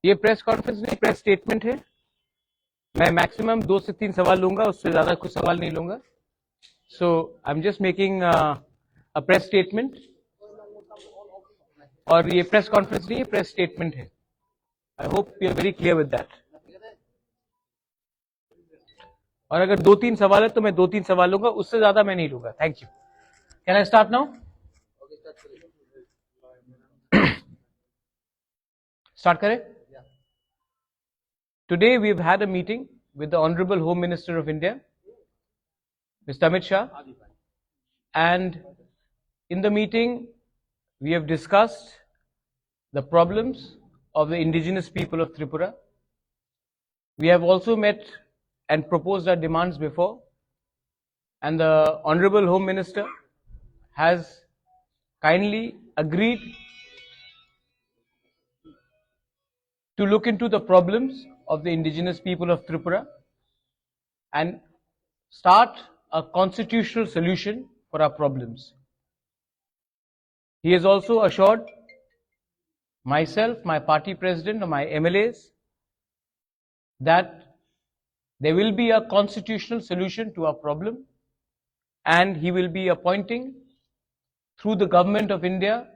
ये press conference नहीं, press statement है। मैं मैक्सिमम 2 से 3 सवाल लूंगा, उससे ज्यादा कुछ सवाल नहीं लूंगा। So I am just making a press statement. और ये प्रेस कॉन्फ्रेंस नहीं है, प्रेस स्टेटमेंट है। I hope you are very clear with that. और अगर 2-3 सवाल है तो मैं 2-3 सवाल लूंगा, उससे ज्यादा मैं नहीं लूंगा। Thank you. Can I start now? Start करें? Today we have had a meeting with the Honorable Home Minister of India, Mr. Amit Shah, and in the meeting we have discussed the problems of the indigenous people of Tripura. We have also met and proposed our demands before, and the Honorable Home Minister has kindly agreed to look into the problems of the indigenous people of Tripura and start a constitutional solution for our problems. He has also assured myself, my party president, and my MLAs that there will be a constitutional solution to our problem, and he will be appointing through the government of India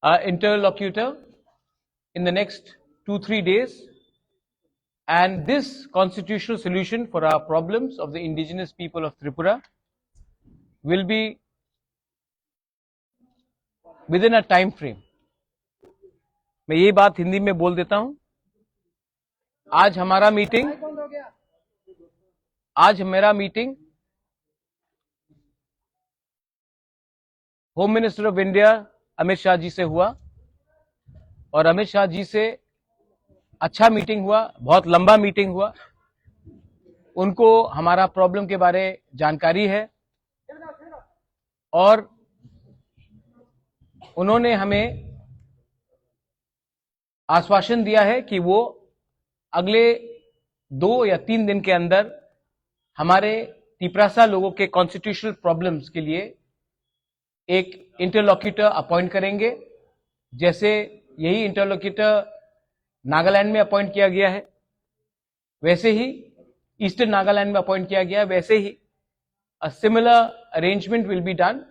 an interlocutor in the next 2-3 days, and this constitutional solution for our problems of the indigenous people of Tripura will be within a time frame. मैं ये बात हिंदी में बोल देता हूं। आज मेरा meeting home minister of India Amit Shah ji से हुआ, और अमित शाह जी से अच्छा मीटिंग हुआ, बहुत लंबा मीटिंग हुआ। उनको हमारा प्रॉब्लम के बारे जानकारी है और उन्होंने हमें आश्वासन दिया है कि वो अगले 2 या 3 दिन के अंदर हमारे तिपरासा लोगों के कॉन्स्टिट्यूशनल प्रॉब्लम्स के लिए एक इंटरलॉक्यूटर अपॉइंट करेंगे। जैसे यही इंटरलॉक्यूटर नागालैंड में अपॉइंट किया गया है, वैसे ही ईस्टर्न नागालैंड में अपॉइंट किया गया है, वैसे ही a similar arrangement will be done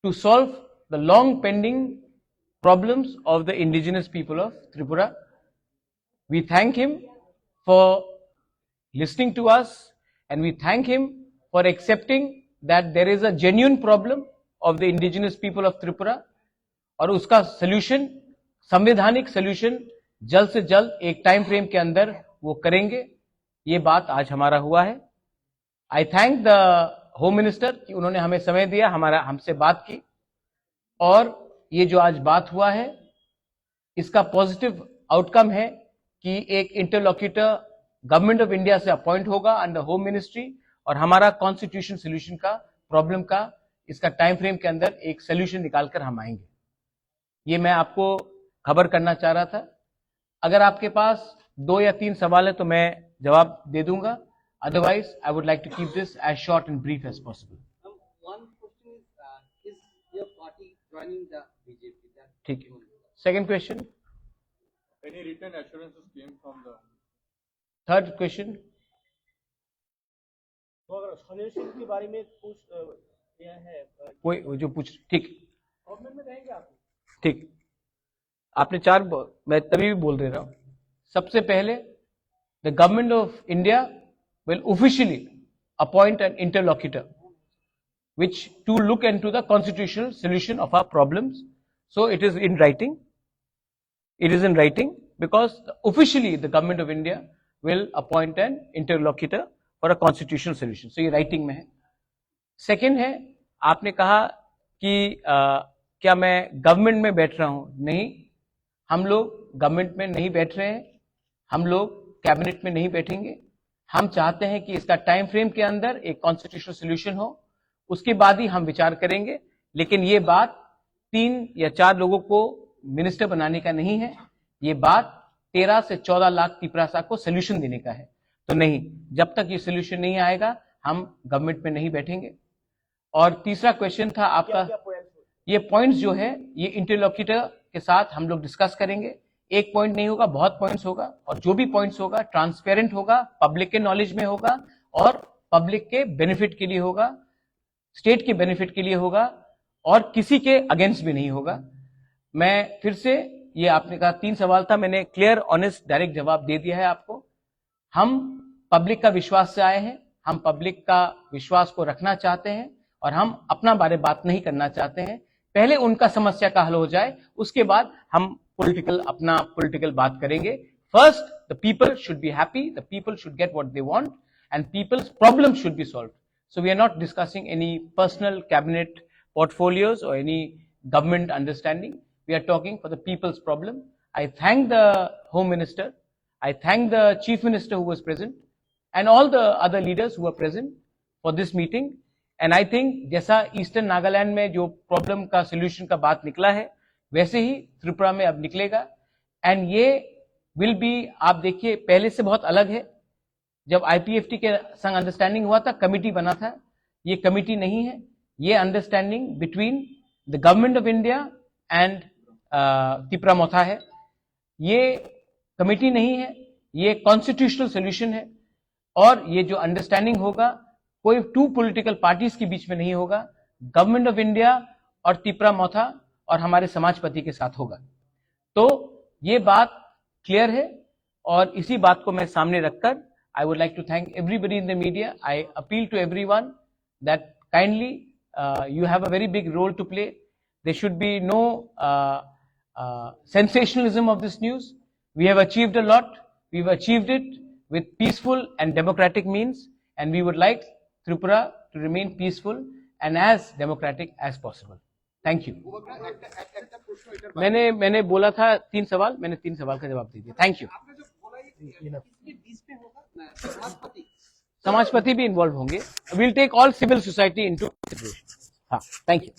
to solve the long pending problems of the indigenous people of Tripura. We thank him for listening to us, and we thank him for accepting that there is a genuine problem of the indigenous people of Tripura, और उसका solution, संवैधानिक solution जल्द से जल्द एक time frame के अंदर वो करेंगे। ये बात आज हमारा हुआ है। आई थैंक द होम मिनिस्टर कि उन्होंने हमें समय दिया, हमसे बात की, और ये जो आज बात हुआ है इसका पॉजिटिव आउटकम है कि एक इंटरलॉक्यूटर गवर्नमेंट ऑफ इंडिया से अपॉइंट होगा अंडर होम मिनिस्ट्री, और हमारा कॉन्स्टिट्यूशन सोल्यूशन का प्रॉब्लम का इसका टाइम फ्रेम के अंदर एक सोल्यूशन निकालकर हम आएंगे। ये मैं आपको खबर करना चाह रहा था। अगर आपके पास 2 या 3 सवाल है तो मैं जवाब दे दूंगा, otherwise I would like to keep this as short and brief as possible. ठीक है। Second question, any written assurances came from the third question, तो अगर सॉल्यूशन के बारे में पूछ है कोई जो पूछ, ठीक गवर्नमेंट में रहेंगे आप? ठीक, आपने 4, मैं तभी भी बोल दे रहा हूं। सबसे पहले the government of India will officially appoint an interlocutor which to look into the constitutional solution of our problems. So it is in writing. It is in writing because officially the government of India will appoint an interlocutor for a constitutional solution. So ये writing में है। Second है, आपने कहा कि क्या मैं government में बैठ रहा हूं? नहीं, हम लोग गवर्नमेंट में नहीं बैठ रहे हैं, हम लोग कैबिनेट में नहीं बैठेंगे। हम चाहते हैं कि इसका टाइम फ्रेम के अंदर एक कॉन्स्टिट्यूशनल सोल्यूशन हो, उसके बाद ही हम विचार करेंगे। लेकिन ये बात 3 या 4 लोगों को मिनिस्टर बनाने का नहीं है, ये बात 13 से 14 लाख तिपरासा को सोल्यूशन देने का है। तो नहीं, जब तक ये सोल्यूशन नहीं आएगा हम गवर्नमेंट में नहीं बैठेंगे। और तीसरा क्वेश्चन था आपका, क्या पॉइंट्स? ये पॉइंट्स जो है ये इंटरलोक्यूटर के साथ हम लोग डिस्कस करेंगे। एक पॉइंट नहीं होगा, बहुत पॉइंट्स होगा, और जो भी पॉइंट्स होगा ट्रांसपेरेंट होगा, पब्लिक के नॉलेज में होगा और पब्लिक के बेनिफिट के लिए होगा, स्टेट के बेनिफिट के लिए होगा और किसी के अगेंस्ट भी नहीं होगा। मैं फिर से, ये आपने कहा 3 सवाल था, मैंने क्लियर ऑनेस्ट डायरेक्ट जवाब दे दिया है आपको। हम पब्लिक का विश्वास से आए हैं, हम पब्लिक का विश्वास को रखना चाहते हैं और हम अपना बारे बात नहीं करना चाहते हैं। पहले उनका समस्या का हल हो जाए, उसके बाद हम अपना पॉलिटिकल बात करेंगे। First the people should be happy, the people should get what they want and peoples problem should be solved. So we are not discussing any personal cabinet portfolios or any government understanding. We are talking for the people's problem. I thank the Home Minister, I thank the Chief Minister who was present and all the other leaders who were present for this meeting. And I think जैसा eastern Nagaland में जो problem का solution का बात निकला है, वैसे ही त्रिपुरा में अब निकलेगा। एंड ये विल बी, आप देखिए पहले से बहुत अलग है। जब आईपीएफटी के संग अंडरस्टैंडिंग हुआ था, कमिटी बना था, ये कमिटी नहीं है, ये understanding between the government of India and Tripura Motha है। ये कमिटी नहीं है, ये कॉन्स्टिट्यूशनल सोल्यूशन है। और ये जो अंडरस्टैंडिंग होगा, कोई 2 पॉलिटिकल पार्टीज के बीच में नहीं होगा, गवर्नमेंट ऑफ इंडिया और त्रिपुरा मोथा और हमारे समाजपति के साथ होगा। तो ये बात क्लियर है और इसी बात को मैं सामने रखकर I would like to thank everybody in the media. I appeal to everyone that kindly you have a very big role to play. There should be no sensationalism of this news. We have achieved a lot. We've achieved it with peaceful and democratic means, and we would like Tripura to remain peaceful and as democratic as possible. Thank you. मैंने बोला था 3 सवाल, मैंने 3 सवाल का जवाब दे दिया। Thank you. समाजपति भी इन्वॉल्व होंगे। Will take all civil society into consideration. हाँ, थैंक यू।